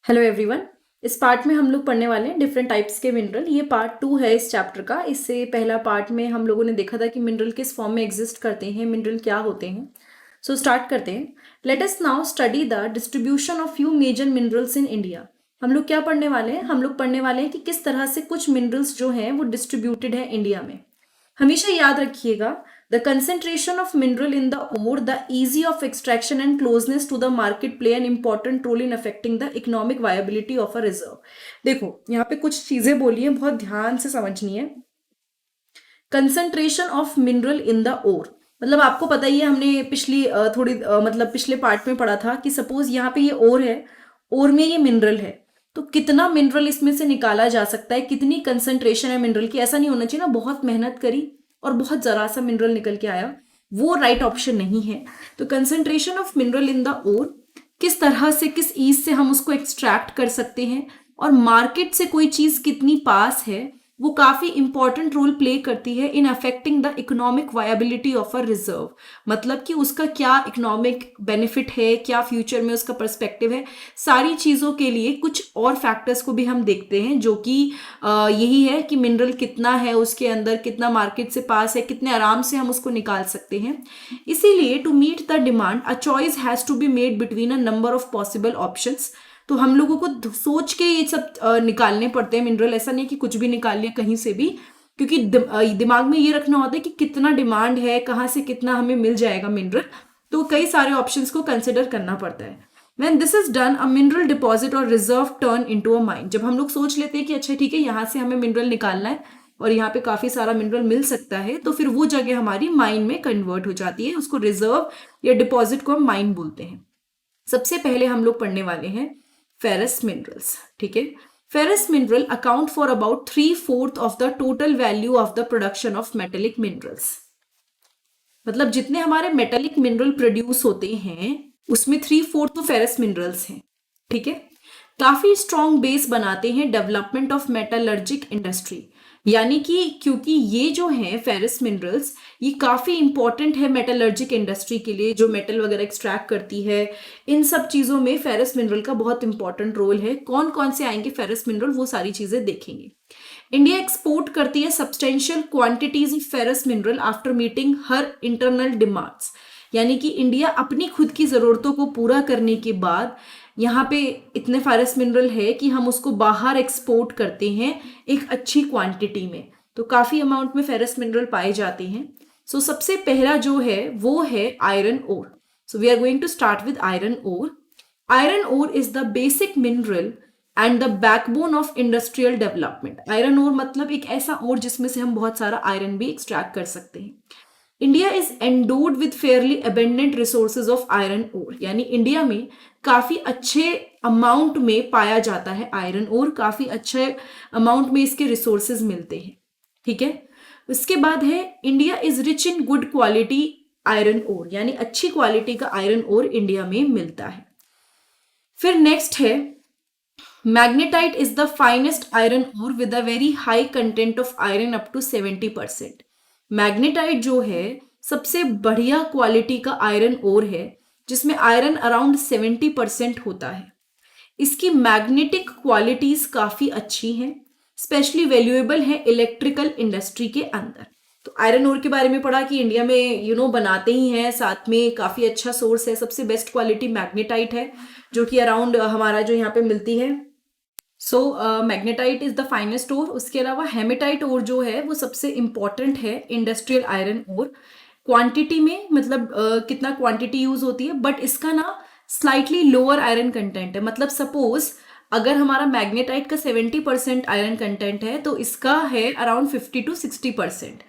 Hello everyone. इस part में हम लोग पढ़ने वाले हैं डिफरेंट टाइप्स के मिनरल। ये पार्ट 2 है इस चैप्टर का। इससे पहला पार्ट में हम लोगों ने देखा था कि मिनरल किस फॉर्म में एग्जिस्ट करते हैं, मिनरल क्या होते हैं। सो स्टार्ट करते हैं। Let us now study the distribution of few major minerals in India. हम लोग क्या पढ़ने वाले हैं? हम लोग पढ़ने वाले हैं कि किस तरह से कुछ मिनरल्स जो हैं वो डिस्ट्रीब्यूटेड है इंडिया में। हमेशा याद रखिएगा, the concentration of mineral in the ore, the easy of extraction and closeness to the market play an important role in affecting the economic viability of a reserve. देखो यहाँ पे कुछ चीजें बोली है, बहुत ध्यान से समझनी है। Concentration of mineral in the ore मतलब आपको पता ही है, हमने पिछली मतलब पिछले पार्ट में पढ़ा था कि सपोज यहाँ पे ये ओर है, ओर में ये मिनरल है, तो कितना मिनरल इसमें से निकाला जा सकता है, कितनी कंसेंट्रेशन है मिनरल की। ऐसा नहीं होना चाहिए ना बहुत मेहनत करी और बहुत जरा सा मिनरल निकल के आया, वो राइट ऑप्शन नहीं है। तो concentration of mineral in the ore, किस तरह से किस ईज से हम उसको एक्सट्रैक्ट कर सकते हैं और मार्केट से कोई चीज कितनी पास है, वो काफी इंपॉर्टेंट रोल प्ले करती है in affecting the economic viability of a reserve. मतलब कि उसका क्या इकोनॉमिक बेनिफिट है, क्या फ्यूचर में उसका पर्सपेक्टिव है। सारी चीजों के लिए कुछ और फैक्टर्स को भी हम देखते हैं, जो कि यही है कि मिनरल कितना है उसके अंदर, कितना मार्केट से पास है, कितने आराम से हम उसको निकाल सकते हैं। इसीलिए to meet the demand a choice has to be made between a number of possible options. तो हम लोगों को सोच के ये सब निकालने पड़ते हैं मिनरल। ऐसा नहीं कि कुछ भी निकाल लिया कहीं से भी, क्योंकि दिमाग में ये रखना होता है कि कितना डिमांड है, कहाँ से कितना हमें मिल जाएगा मिनरल। तो कई सारे ऑप्शंस को कंसिडर करना पड़ता है। When this is done, a mineral deposit or reserve turn into a mine। जब हम लोग सोच लेते हैं कि अच्छा ठीक है, यहाँ से हमें मिनरल निकालना है और यहाँ पे काफी सारा मिनरल मिल सकता है, तो फिर वो जगह हमारी माइन में कन्वर्ट हो जाती है। उसको रिजर्व या डिपॉजिट को हम माइन बोलते हैं। सबसे पहले हम लोग पढ़ने वाले हैं फेरस मिनरल्स। ठीक है, ferrous mineral account for about 3/4 of the total value of the production of metallic minerals. मतलब जितने हमारे मेटेलिक मिनरल प्रोड्यूस होते हैं उसमें 3/4 तो फेरस मिनरल्स हैं। ठीक है, काफी स्ट्रॉन्ग बेस बनाते हैं डेवलपमेंट ऑफ मेटलर्जिक इंडस्ट्री। यानी कि क्योंकि ये जो है फेरस मिनरल्स, ये काफी इंपॉर्टेंट है मेटलर्जिक इंडस्ट्री के लिए, जो मेटल वगैरह एक्सट्रैक्ट करती है। इन सब चीजों में फेरस मिनरल का बहुत इंपॉर्टेंट रोल है। कौन कौन से आएंगे फेरस मिनरल, वो सारी चीजें देखेंगे। इंडिया एक्सपोर्ट करती है substantial quantities of ferrous mineral after meeting her internal demands. यानी कि इंडिया अपनी खुद की जरूरतों को पूरा करने के बाद यहाँ पे इतने फेरस मिनरल है कि हम उसको बाहर एक्सपोर्ट करते हैं एक अच्छी क्वांटिटी में। तो काफी अमाउंट में फेरस मिनरल पाए जाते हैं। सो सबसे पहला जो है वो है iron ore. So we are going to start with iron ore. Iron ore is the basic mineral and the backbone of industrial development. Iron ore मतलब एक ऐसा ओर जिसमें से हम बहुत सारा आयरन भी एक्सट्रैक्ट कर सकते हैं। India is endowed with fairly abundant resources of iron ore. यानी इंडिया में काफी अच्छे अमाउंट में पाया जाता है आयरन ओर, काफी अच्छे अमाउंट में इसके रिसोर्सेज मिलते हैं। ठीक है, उसके बाद है India is rich in good quality iron ore. यानी अच्छी क्वालिटी का आयरन ओर इंडिया में मिलता है। फिर नेक्स्ट है magnetite is the finest iron ore with a very high content of iron up to 70%। Magnetite जो है सबसे बढ़िया क्वालिटी का आयरन ओर है, जिसमें आयरन अराउंड 70% होता है। इसकी मैग्नेटिक क्वालिटीज काफी अच्छी हैं, स्पेशली वैल्यूएबल है इलेक्ट्रिकल इंडस्ट्री के अंदर। तो आयरन ओर के बारे में पढ़ा कि इंडिया में बनाते ही हैं, साथ में काफी अच्छा सोर्स है। सबसे बेस्ट क्वालिटी मैग्नेटाइट है, जो कि अराउंड हमारा जो यहाँ पे मिलती है। सो मैग्नेटाइट इज द फाइनेस्ट ओर। उसके अलावा हेमेटाइट ओर जो है वो सबसे इंपॉर्टेंट है इंडस्ट्रियल आयरन ओर। क्वांटिटी में मतलब कितना क्वांटिटी यूज होती है, बट इसका ना स्लाइटली लोअर आयरन कंटेंट है। मतलब सपोज अगर हमारा मैग्नेटाइट का 70% आयरन कंटेंट है, तो इसका है अराउंड 50 to 60%।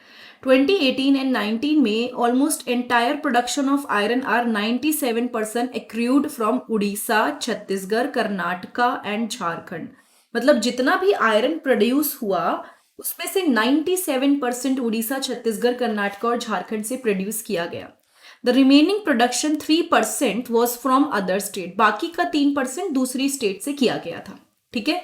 2018 एंड 19 में almost entire production of iron are 97% accrued from Odisha, Chhattisgarh, Karnataka and Jharkhand. मतलब जितना भी आयरन प्रोड्यूस हुआ उसमें से 97% उड़ीसा, छत्तीसगढ़, कर्नाटका और झारखंड से प्रोड्यूस किया गया। The remaining production 3% was from other state. बाकी का 3% दूसरी स्टेट से किया गया था। ठीक है,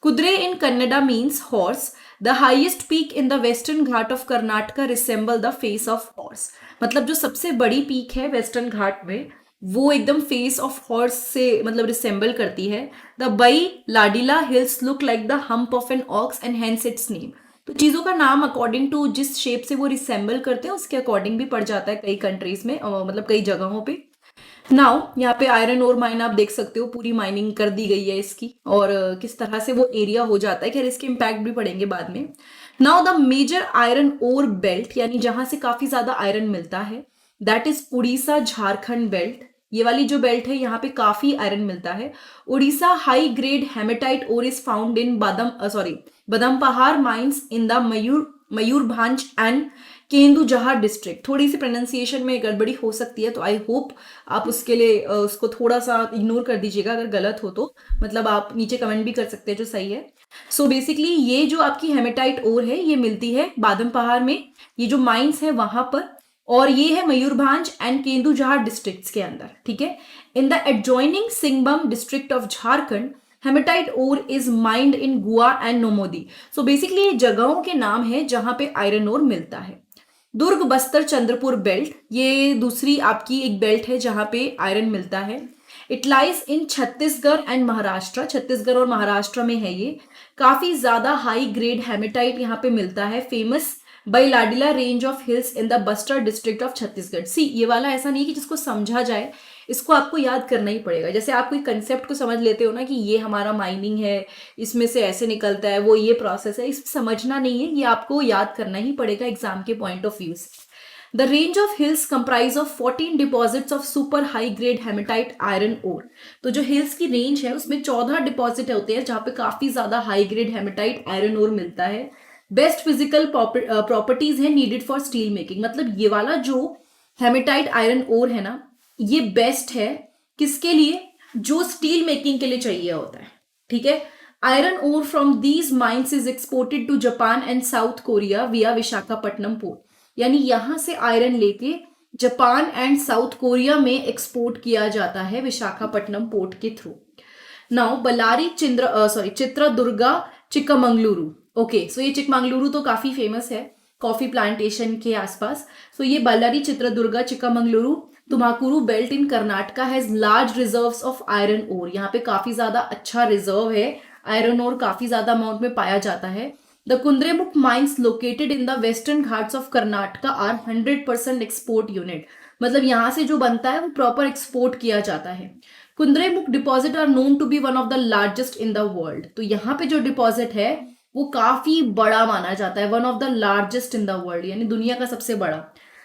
kudure in Kannada means horse. The highest peak in the western Ghat of Karnataka resemble the face of horse. मतलब जो सबसे बड़ी पीक है वेस्टर्न घाट में, वो एकदम फेस ऑफ हॉर्स से मतलब रिसेंबल करती है। The Bailadila hills look like the hump of an ox and hence its name. तो चीज़ों का नाम अकॉर्डिंग टू जिस शेप से वो रिसेंबल करते हैं उसके अकॉर्डिंग भी पड़ जाता है कई कंट्रीज में, मतलब कई जगहों पे। नाउ यहाँ पे आयरन ओर माइन आप देख सकते हो, पूरी माइनिंग कर दी गई है इसकी, और किस तरह से वो एरिया हो जाता है, खैर इसके इम्पैक्ट भी पड़ेंगे बाद में। Now the major iron ore belt, यानी जहां से काफी ज्यादा आयरन मिलता है, that is Odisha Jharkhand belt. ये वाली जो बेल्ट है यहाँ पे काफी आयरन मिलता है। Orissa high grade hematite ore is found in Badampahar mines in the Mayurbhanj and Kendujhar district. थोड़ी सी प्रोनाउंसिएशन में गड़बड़ी हो सकती है, तो आई होप आप उसके लिए उसको थोड़ा सा इग्नोर कर दीजिएगा अगर गलत हो तो, मतलब आप नीचे कमेंट भी कर सकते हैं जो सही है। सो बेसिकली ये जो आपकी हेमेटाइट ओर है ये मिलती है बादम पहाड़ में, ये जो माइंस है वहां पर, और ये है मयूरभंज एंड केंदुझार डिस्ट्रिक्ट्स के अंदर, ठीक है। इन द एडजॉइनिंग सिंगबम district of Jharkhand hematite ore is mined in Gua and नोमोदी। So basically ये जगहों के नाम है जहां पे आयरन ओर मिलता है। दुर्ग बस्तर चंद्रपुर बेल्ट, ये दूसरी आपकी एक बेल्ट है जहां पे आयरन मिलता है। It lies in Chhattisgarh and Maharashtra, Chhattisgarh और महाराष्ट्र में है ये। काफी ज्यादा हाई ग्रेड हेमेटाइट यहाँ पे मिलता है, famous Bailadila range of hills in the Bastar district of Chhattisgarh. See ये वाला ऐसा नहीं कि जिसको समझा जाए, इसको आपको याद करना ही पड़ेगा। जैसे आप कोई कंसेप्ट को समझ लेते हो ना कि ये हमारा माइनिंग है, इसमें से ऐसे निकलता है, वो ये प्रोसेस है, इस समझना नहीं है, ये आपको याद करना ही पड़ेगा एग्जाम के पॉइंट ऑफ व्यू से। The range of hills comprise of 14 deposits of super high grade hematite iron ore. तो जो हिल्स की रेंज है उसमें 14 डिपॉजिट होते हैं जहां पे काफी ज्यादा high grade hematite iron ore मिलता है। बेस्ट फिजिकल प्रॉपर्टीज है नीडेड फॉर स्टील मेकिंग, मतलब ये वाला जो हेमेटाइट आयरन ओर है ना, ये बेस्ट है किसके लिए, जो स्टील मेकिंग के लिए चाहिए होता है, ठीक है। Iron ore from these mines is exported to Japan and South Korea via Visakhapatnam port, यानी यहां से आयरन लेके जापान एंड साउथ कोरिया में एक्सपोर्ट किया जाता है विशाखापट्टनम पोर्ट के through. Now Ballari Chitradurga Chikkamagaluru. Okay, so ये चिक्कामंगलुरु तो काफी फेमस है कॉफी प्लांटेशन के आसपास। सो ये Ballari Chitradurga Chikkamagaluru Tumakuru belt in Karnataka has large reserves of iron ore. यहाँ पे काफी ज्यादा अच्छा रिजर्व है, आयरन ओर काफी ज्यादा अमाउंट में पाया जाता है। The Kudremukh mines located in the western Ghats of Karnataka are 100% export unit, मतलब यहाँ से जो बनता है वो प्रॉपर एक्सपोर्ट किया जाता है। Kudremukh deposit are known to be one of the largest in the world. तो यहाँ पे जो डिपॉजिट है वो काफी बड़ा माना जाता है, one of the largest in the world, यानी दुनिया का सबसे बड़ा।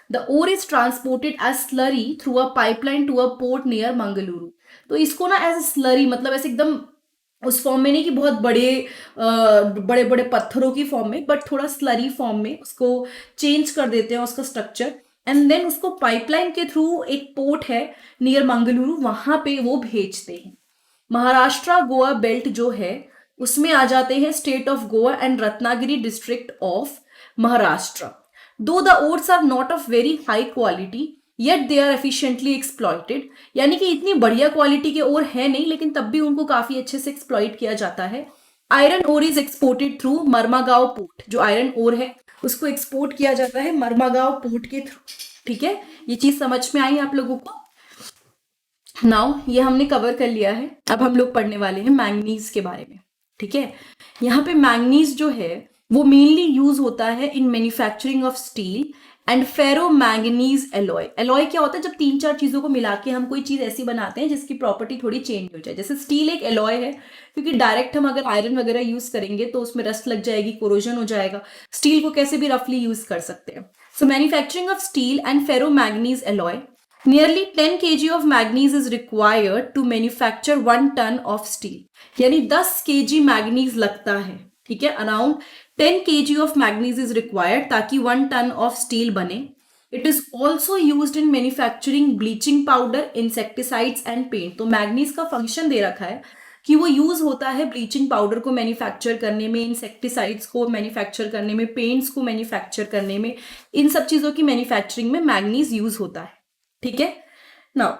The ore is transported as slurry through a pipeline to a port near Mangaluru. तो इसको ना एज स्लरी, मतलब ऐसे एकदम उस फॉर्म में नहीं कि बहुत बड़े बड़े पत्थरों की फॉर्म में, बट थोड़ा स्लरी फॉर्म में उसको चेंज कर देते हैं उसका स्ट्रक्चर, एंड देन उसको पाइपलाइन के थ्रू एक पोर्ट है नियर मंगलुरु वहां पे वो भेजते हैं। महाराष्ट्र गोवा बेल्ट जो है उसमें आ जाते हैं state of Goa and Ratnagiri district of Maharashtra. Though the ores are not of very high quality yet they are efficiently exploited, यानी कि इतनी बढ़िया क्वालिटी के ओर है नहीं लेकिन तब भी उनको काफी अच्छे से एक्सप्लॉइट किया जाता है। Iron ore is exported through Marmagao port, जो आयरन ओर है उसको एक्सपोर्ट किया जाता है मरमागांव पोर्ट के थ्रू, ठीक है। ये चीज समझ में आई आप लोगों को? नाउ ये हमने कवर कर लिया है, अब हम लोग पढ़ने वाले हैं मैंगनीज के बारे में, ठीक है। यहाँ पे मैंगनीज जो है वो मेनली यूज होता है in manufacturing of steel and ferro manganese alloy. Alloy क्या होता है, जब 3-4 चीजों को मिला के हम कोई चीज ऐसी बनाते हैं जिसकी प्रॉपर्टी थोड़ी चेंज हो जाए। जैसे स्टील एक एलॉय है, क्योंकि डायरेक्ट हम अगर आयरन वगैरह यूज करेंगे तो उसमें रस्ट लग जाएगी, कोरोजन हो जाएगा। स्टील को कैसे भी रफली यूज कर सकते हैं। So manufacturing of steel and ferro manganese alloy, nearly 10 kg of manganese is required to manufacture 1 ton of steel, यानी 10 kg मैग्नीज लगता है, ठीक है। Around 10 kg of manganese is required ताकि 1 ton of steel बने। It is also used in manufacturing bleaching powder, insecticides and paint। तो manganese का function दे रखा है कि वो यूज होता है ब्लीचिंग पाउडर को मैन्युफैक्चर करने में, इंसेक्टिसाइड्स को मैन्युफैक्चर करने में, पेंट्स को मैन्युफैक्चर करने में, इन सब चीजों की मैन्युफैक्चरिंग में मैग्नीज यूज होता है, ठीक है। नाउ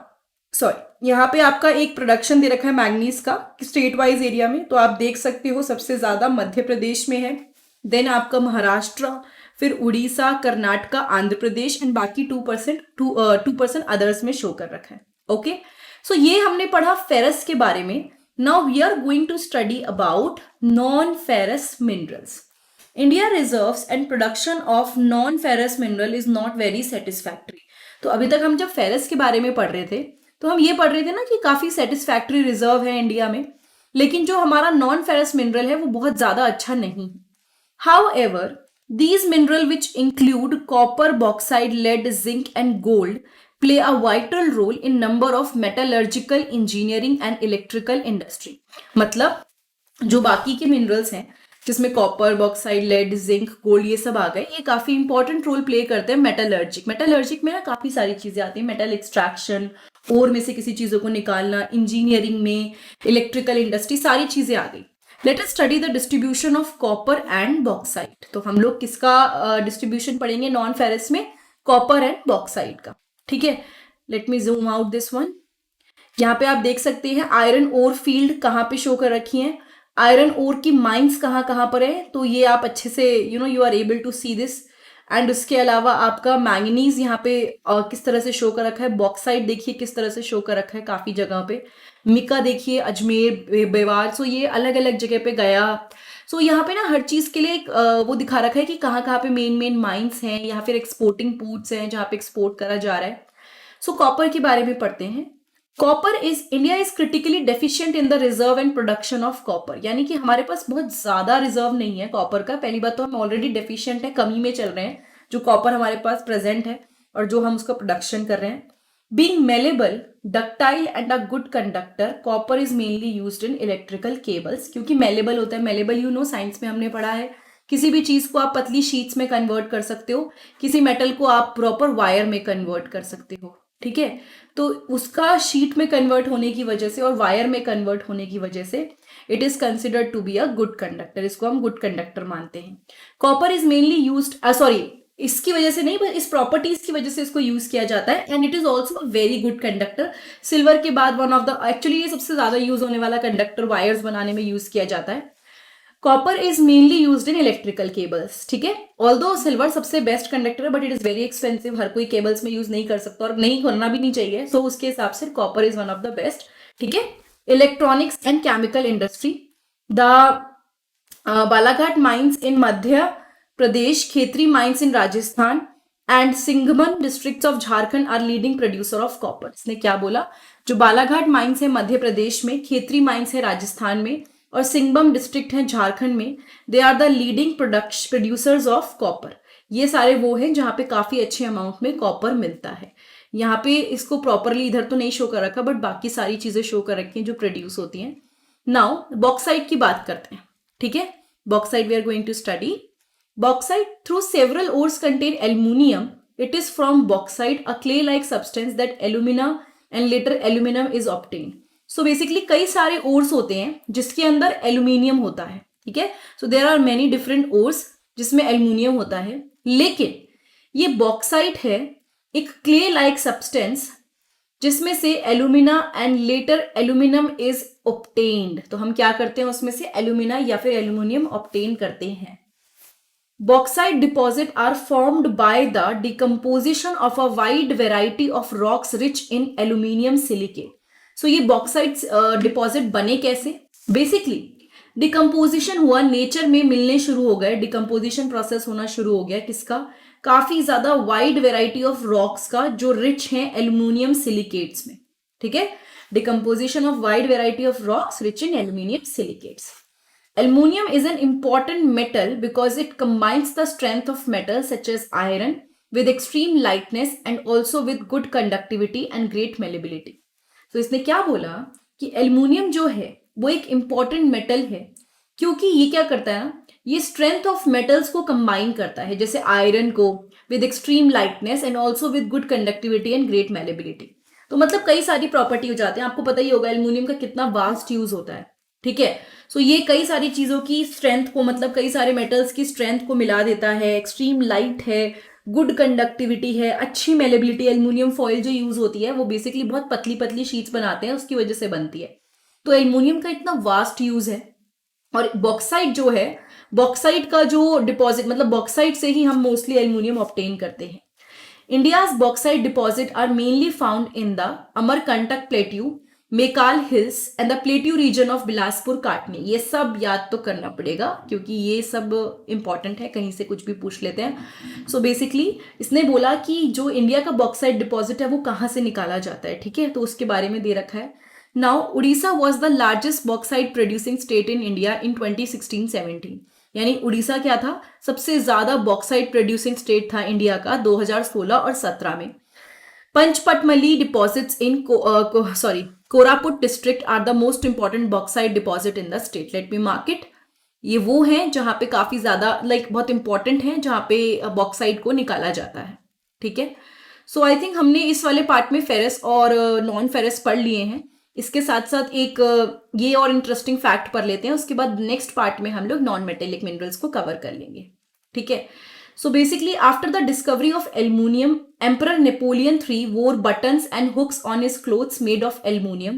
सॉरी, यहाँ पे आपका एक प्रोडक्शन दे रखा है मैंगनीज का स्टेट वाइज एरिया में, तो आप देख सकते हो सबसे ज्यादा मध्य प्रदेश में है, देन आपका महाराष्ट्र, फिर उड़ीसा, कर्नाटका, आंध्र प्रदेश एंड बाकी 2% अदर्स में शो कर रखा है। ओके, सो ये हमने पढ़ा फेरस के बारे में. Now we are going to study about non ferrous minerals. India reserves and production of non ferrous mineral is not very satisfactory. तो अभी तक हम जब फेरस के बारे में पढ़ रहे थे तो हम ये पढ़ रहे थे ना कि काफी सेटिस्फैक्ट्री रिजर्व है इंडिया में, लेकिन जो हमारा नॉन फेरस मिनरल है वो बहुत ज्यादा अच्छा नहीं. However, these minerals, which include copper, bauxite, lead, zinc, and gold, play a vital role in number of metallurgical, engineering, and electrical industry. मतलब जो बाकी के मिनरल्स हैं जिसमें copper, bauxite, lead, zinc, gold ये सब आ गए, ये काफी इंपॉर्टेंट रोल प्ले करते हैं मेटलर्जिक में ना काफी सारी चीजें आती हैं. मेटल एक्सट्रैक्शन, ओर में से किसी चीजों को निकालना, इंजीनियरिंग में, इलेक्ट्रिकल इंडस्ट्री, सारी चीजें आ गई. Let us study the distribution of copper and bauxite. तो हम लोग किसका डिस्ट्रीब्यूशन पढ़ेंगे नॉन फेरस में? कॉपर एंड बॉक्साइट का. ठीक है, let me zoom out this one. यहाँ पे आप देख सकते हैं आयरन ओर फील्ड कहाँ पे शो कर रखी है, आयरन ओर की माइंस कहाँ पर है, तो ये आप अच्छे से you are able to see this. And उसके अलावा आपका मैंगनीज यहाँ पे किस तरह से शो कर रखा है, बॉक्साइट देखिए किस तरह से शो कर रखा है काफी जगह पे, मिका देखिए अजमेर, बेवार, सो ये अलग अलग जगह पे गया. सो यहाँ पे ना हर चीज के लिए वो दिखा रखा है कि कहाँ पे मेन माइंस हैं या फिर एक्सपोर्टिंग पोर्ट्स हैं जहाँ पे एक्सपोर्ट करा जा रहा है. सो कॉपर के बारे में पढ़ते हैं. India is critically deficient in the reserve and production of copper. यानी कि हमारे पास बहुत ज्यादा रिजर्व नहीं है कॉपर का. पहली बात तो हम ऑलरेडी डेफिशिएंट है, कमी में चल रहे हैं जो कॉपर हमारे पास प्रेजेंट है और जो हम उसका प्रोडक्शन कर रहे हैं. Being malleable, ductile and a good conductor, copper is mainly used in electrical cables. क्योंकि malleable होता है, malleable साइंस में हमने पढ़ा है, किसी भी चीज को आप पतली शीट्स में कन्वर्ट कर सकते हो, किसी मेटल को आप प्रॉपर वायर में कन्वर्ट कर सकते हो. ठीक है, तो उसका शीट में कन्वर्ट होने की वजह से और वायर में कन्वर्ट होने की वजह से it is considered to be a good conductor. इसको हम गुड कंडक्टर मानते हैं. कॉपर इज मेनली यूज्ड, इसकी वजह से नहीं बस इस प्रॉपर्टीज की वजह से इसको यूज किया जाता है. And it is also a very good conductor. Silver के बाद वन ऑफ द, एक्चुअली ये सबसे ज्यादा यूज होने वाला कंडक्टर वायर्स बनाने में यूज किया जाता है. Copper is mainly used in electrical cables. ठीक है, ऑल्दो सिल्वर सबसे बेस्ट कंडक्टर है but it is very expensive, हर कोई केबल्स में यूज नहीं कर सकता और नहीं करना भी नहीं चाहिए. सो उसके हिसाब से copper is one of the best. ठीक है, electronics and chemical industry. The Balaghat mines in Madhya Pradesh, Khetri mines in Rajasthan and Singhbhum districts of Jharkhand are leading producer of copper. इसने क्या बोला, जो बालाघाट माइंस है मध्य प्रदेश में, खेतरी माइंस है राजस्थान में और सिंघमम डिस्ट्रिक्ट है झारखंड में, they are the leading producers of copper. ये सारे वो हैं जहां पे काफी अच्छे अमाउंट में कॉपर मिलता है. यहाँ पे इसको प्रॉपरली इधर तो नहीं शो कर रखा बट बाकी सारी चीजें शो कर रखी हैं जो प्रोड्यूस होती हैं. नाउ बॉक्साइट की बात करते हैं. ठीक है, bauxite we are going to study. Bauxite, through several ores contain aluminium. It is from bauxite, a clay-like substance that alumina and later aluminum is obtained. So basically कई सारे ores होते हैं जिसके अंदर एल्यूमिनियम होता है. ठीक है, so there are many different ores जिसमें एल्यूमिनियम होता है, लेकिन ये बॉक्साइट है एक clay-like substance जिसमें से alumina and later aluminium is obtained. तो हम क्या करते हैं उसमें से एल्यूमिना या फिर एल्यूमिनियम obtain करते हैं. Bauxite deposits are formed by the decomposition of a wide variety of rocks rich in aluminium silicate. So ये bauxite deposit बने कैसे? Basically डिकम्पोजिशन हुआ, नेचर में मिलने शुरू हो गए, डिकम्पोजिशन प्रोसेस होना शुरू हो गया किसका, काफी ज्यादा वाइड वेराइटी ऑफ रॉक्स का जो रिच हैं एल्यूमिनियम सिलिकेट्स में. ठीक है, decomposition of wide variety of rocks rich in aluminium silicates. Aluminium is an important metal because it combines the strength of metals such as iron with extreme lightness and also with good conductivity and great malleability. So इसने क्या बोला कि aluminium जो है वो एक important metal है क्योंकि ये क्या करता है ना, ये strength of metals को combine करता है, जैसे आयरन को with extreme lightness and also with good conductivity and great malleability. तो मतलब कई सारी प्रॉपर्टी हो जाते हैं. आपको पता ही होगा एल्यूमिनियम का कितना वास्ट यूज होता है. ठीक है, सो ये कई सारी चीजों की स्ट्रेंथ को, मतलब कई सारे मेटल्स की स्ट्रेंथ को मिला देता है. एक्सट्रीम लाइट है, गुड कंडक्टिविटी है, अच्छी मेलेबिलिटी. एल्यूमिनियम फॉइल जो यूज होती है वो बेसिकली बहुत पतली पतली शीट्स बनाते हैं, उसकी वजह से बनती है. तो एल्यूमिनियम का इतना वास्ट यूज है. और बॉक्साइट जो है, बॉक्साइट का जो डिपॉजिट, मतलब बॉक्साइट से ही हम मोस्टली एल्यूमिनियम ऑब्टेन करते हैं. India's bauxite deposit are mainly found in the Amarkantak Plateau, Maikal hills and the plateau region of Bilaspur Katni. ये सब याद तो करना पड़ेगा क्योंकि ये सब इंपॉर्टेंट है, कहीं से कुछ भी पूछ लेते हैं। सो बेसिकली इसने बोला कि जो इंडिया का बॉक्साइट डिपॉजिट है वो कहाँ से निकाला जाता है, ठीक है, तो उसके बारे में दे रखा है। Now Orissa was the largest bauxite producing state in India in 2016-17। यानी उड़ीसा क्या था, सबसे ज्यादा बॉक्साइट प्रोड्यूसिंग स्टेट था इंडिया का 2016 और 17 में। Panchpatmali deposits in Koraput district are the most important bauxite deposit in the state. Let me mark it. ये वो हैं जहां पे काफी ज्यादा बहुत इंपॉर्टेंट हैं, जहां पे बॉक्साइट को निकाला जाता है, ठीक है। सो आई थिंक हमने इस वाले पार्ट में फेरस और नॉन फेरस पढ़ लिए हैं। इसके साथ साथ एक ये और इंटरेस्टिंग फैक्ट पढ़ लेते हैं, उसके बाद नेक्स्ट पार्ट में हम लोग नॉन मेटेलिक मिनरल्स को कवर कर लेंगे, ठीक है। So basically, after the discovery of aluminium, Emperor Napoleon III wore buttons and hooks on his clothes made of aluminium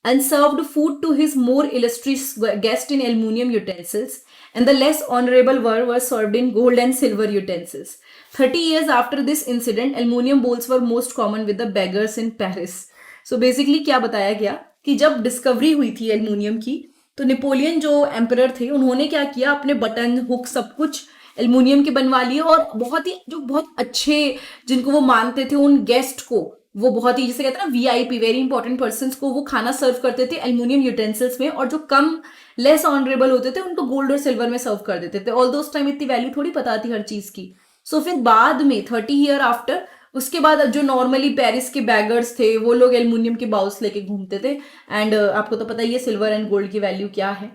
and served food to his more illustrious guests in aluminium utensils, and the less honorable were served in gold and silver utensils. 30 years after this incident, aluminium bowls were most common with the beggars in Paris. So basically क्या बताया गया कि जब discovery हुई थी aluminium की, तो Napoleon जो एम्परर थे उन्होंने क्या किया, अपने बटन हुक सब कुछ एल्यूमिनियम के बनवा लिए, और बहुत अच्छे जिनको वो मानते थे उन गेस्ट को वो बहुत ही, जैसे कहते हैं ना वीआईपी, वेरी इंपॉर्टेंट पर्सन्स को वो खाना सर्व करते थे एल्यूमिनियम यूटेंसिल्स में, और जो कम लेस ऑनरेबल होते थे उनको गोल्ड और सिल्वर में सर्व कर देते थे। ऑल दो उस टाइम इतनी वैल्यू थोड़ी पता थी हर चीज की। सो फिर बाद में 30 ईयर आफ्टर, उसके बाद जो नॉर्मली पेरिस के बैगर्स थे वो लोग एल्यूमिनियम के बाउल्स लेके घूमते थे। एंड आपको तो पता ही है सिल्वर एंड गोल्ड की वैल्यू क्या है।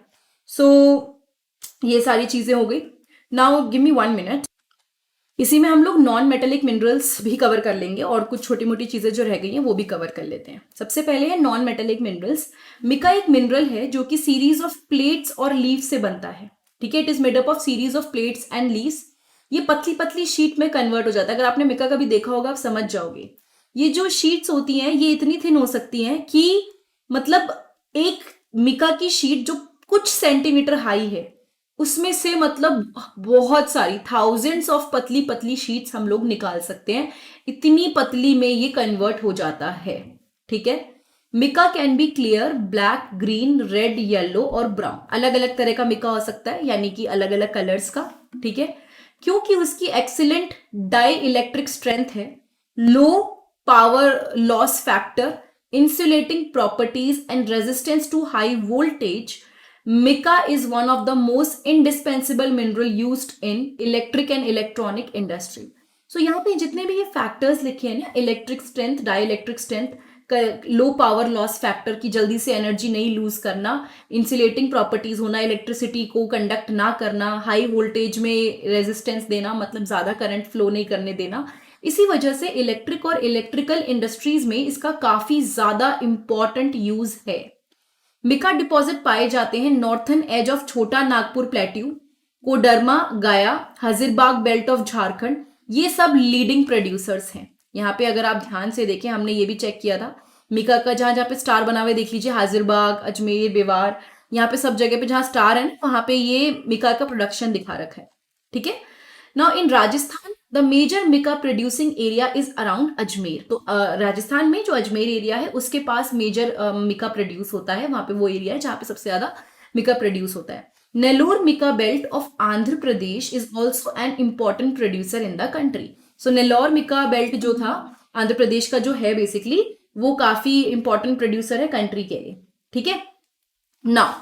सो ये सारी चीजें हो गई। Now give me 1 minute. इसी में हम लोग नॉन मेटेलिक मिनरल्स भी कवर कर लेंगे और कुछ छोटी मोटी चीजें जो रह गई हैं वो भी कवर कर लेते हैं। सबसे पहले है नॉन मेटेलिक मिनरल्स। मिका एक मिनरल है जो कि सीरीज ऑफ प्लेट्स और लीव्स से बनता है, ठीक है। It is made up of series of plates and leaves. ये पतली पतली शीट में कन्वर्ट हो जाता है। अगर आपने मिका कभी देखा होगा आप समझ जाओगे। ये जो शीट्स होती हैं ये इतनी थिन हो सकती हैं कि मतलब एक मिका की शीट जो कुछ सेंटीमीटर हाई है उसमें से मतलब बहुत सारी थाउजेंड्स ऑफ पतली पतली शीट्स हम लोग निकाल सकते हैं। इतनी पतली में ये कन्वर्ट हो जाता है, ठीक है। Mica can be clear, black, green, red, yellow और ब्राउन। अलग अलग तरह का मिका हो सकता है, यानी कि अलग अलग कलर्स का, ठीक है। क्योंकि उसकी एक्सीलेंट डाई इलेक्ट्रिक स्ट्रेंथ है, low power loss factor, insulating properties and resistance to high voltage, Mica is one of the most indispensable mineral used in electric and electronic industry. So यहाँ पे जितने भी ये फैक्टर्स लिखे हैं ना, electric strength, dielectric strength, low power loss factor की जल्दी से एनर्जी नहीं लूज करना, इंसुलेटिंग प्रॉपर्टीज होना, इलेक्ट्रिसिटी को कंडक्ट ना करना, हाई वोल्टेज में रेजिस्टेंस देना, मतलब ज्यादा करंट फ्लो नहीं करने देना, इसी वजह से इलेक्ट्रिक और इलेक्ट्रिकल इंडस्ट्रीज में इसका काफी ज्यादा इंपॉर्टेंट यूज है। मिका डिपॉजिट पाए जाते हैं नॉर्थन एज ऑफ छोटा नागपुर प्लेट्यू, कोडरमा, गया, हजीरबाग बेल्ट ऑफ झारखंड। ये सब लीडिंग प्रोड्यूसर्स हैं। यहाँ पे अगर आप ध्यान से देखें, हमने ये भी चेक किया था मिका का, जहां जहां पे स्टार बना हुआ देख लीजिए, हाजिरबाग, अजमेर, बेवार, यहाँ पे सब जगह पे जहां स्टार है ना वहां पे ये मिका का प्रोडक्शन दिखा रखा है, ठीक है। Now in Rajasthan the major mica producing area is around Ajmer. तो राजस्थान में जो अजमेर एरिया है उसके पास मेजर मिका प्रोड्यूस होता है, वहां पे वो एरिया है जहां पे सबसे ज्यादा मिका प्रोड्यूस होता है। Nellore mica belt of Andhra Pradesh is also an important producer in the country. So Nellore mica belt जो था आंध्र प्रदेश का जो है बेसिकली वो काफी इंपॉर्टेंट प्रोड्यूसर है कंट्री के लिए, ठीक है। नाउ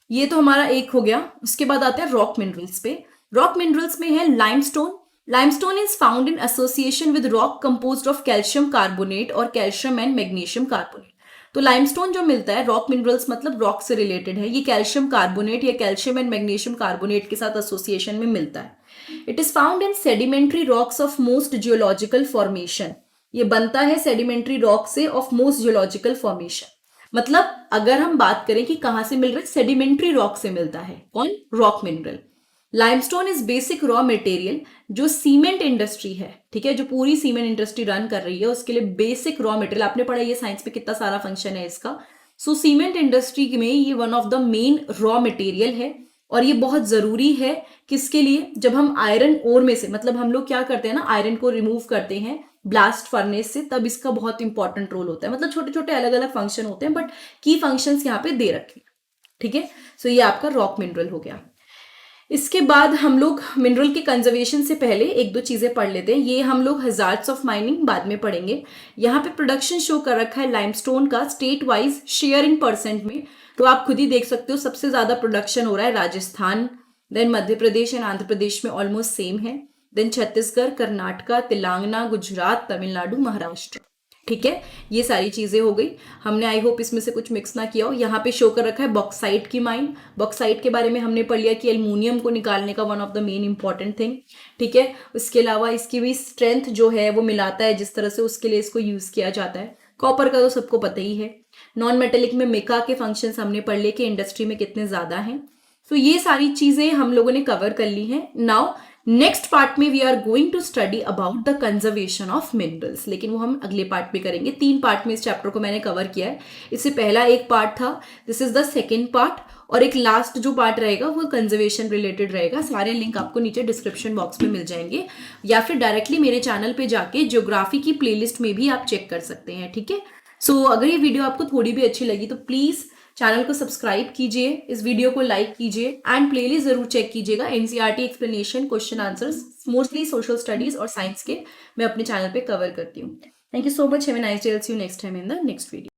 ये तो हमारा एक हो गया। उसके बाद आते हैं रॉक मिनरल्स पे। रॉक मिनरल्स में है limestone. Limestone is found in association with rock composed of calcium carbonate और calcium and magnesium carbonate। तो लाइमस्टोन जो मिलता है, रॉक मिनरल्स मतलब रॉक से रिलेटेड है, ये कैल्शियम कार्बोनेट या कैल्शियम एंड मैग्नीशियम कार्बोनेट के साथ एसोसिएशन में मिलता है। It is found in sedimentary rocks of most geological formation. ये बनता है सेडिमेंट्री रॉक से ऑफ मोस्ट जियोलॉजिकल फॉर्मेशन। मतलब अगर हम बात करें कि कहां से मिल रहा है, सेडिमेंट्री रॉक से मिलता है। कौन? Rock mineral. Limestone is basic raw material जो सीमेंट इंडस्ट्री है, ठीक है, जो पूरी सीमेंट इंडस्ट्री रन कर रही है उसके लिए बेसिक रॉ मटेरियल। आपने पढ़ा ये साइंस में कितना सारा फंक्शन है इसका। सो सीमेंट इंडस्ट्री में ये one of the main raw material है और ये बहुत जरूरी है। किसके लिए? जब हम आयरन ओर में से, मतलब हम लोग क्या करते हैं ना, आयरन को रिमूव करते हैं ब्लास्ट फर्नेस से, तब इसका बहुत इंपॉर्टेंट रोल होता है। मतलब छोटे छोटे अलग अलग फंक्शन होते हैं, बट की फंक्शंस यहाँ पे दे रखे हैं, ठीक है। सो ये आपका रॉक मिनरल हो गया। इसके बाद हम लोग मिनरल के कंजर्वेशन से पहले एक दो चीजें पढ़ लेते हैं। ये हम लोग हजार्ड्स ऑफ माइनिंग बाद में पढ़ेंगे। यहाँ पे प्रोडक्शन शो कर रखा है लाइमस्टोन का state wise share in percent में, तो आप खुद ही देख सकते हो सबसे ज्यादा प्रोडक्शन हो रहा है राजस्थान, देन मध्य प्रदेश एंड आंध्र प्रदेश में ऑलमोस्ट सेम है, देन छत्तीसगढ़, कर्नाटका, तेलंगाना, गुजरात, तमिलनाडु, महाराष्ट्र, ठीक है। ये सारी चीजें हो गई। हमने आई होप इसमें से कुछ मिक्स ना किया हो। यहाँ पे शो कर रखा है बॉक्साइट की माइन। बॉक्साइट के बारे में हमने पढ़ लिया कि एल्युमिनियम को निकालने का one of the main important thing, ठीक है। उसके अलावा इसकी भी स्ट्रेंथ जो है वो मिलाता है जिस तरह से, उसके लिए इसको यूज किया जाता है। कॉपर का तो सबको पता ही है। नॉन मेटेलिक में मेका के फंक्शंस हमने पढ़ लिए कि इंडस्ट्री में कितने ज्यादा हैं। तो ये सारी चीजें हम लोगों ने कवर कर ली हैं। नाउ नेक्स्ट पार्ट में we are going to study about the conservation of minerals, लेकिन वो हम अगले पार्ट में करेंगे। 3 पार्ट में इस चैप्टर को मैंने कवर किया है। इससे पहला एक पार्ट था, this is the second part, और एक लास्ट जो पार्ट रहेगा वो कंजर्वेशन रिलेटेड रहेगा। सारे लिंक आपको नीचे डिस्क्रिप्शन बॉक्स में मिल जाएंगे, या फिर डायरेक्टली मेरे चैनल पे जाके ज्योग्राफी की प्लेलिस्ट में भी आप चेक कर सकते हैं, ठीक है। सो अगर ये वीडियो आपको थोड़ी भी अच्छी लगी तो प्लीज चैनल को सब्सक्राइब कीजिए, इस वीडियो को लाइक कीजिए, एंड प्लेलिस्ट जरूर चेक कीजिएगा। NCERT explanation, question answers, mostly social studies और साइंस के मैं अपने चैनल पे कवर करती हूँ। Thank you so much, have a nice day, see you next time in the next video.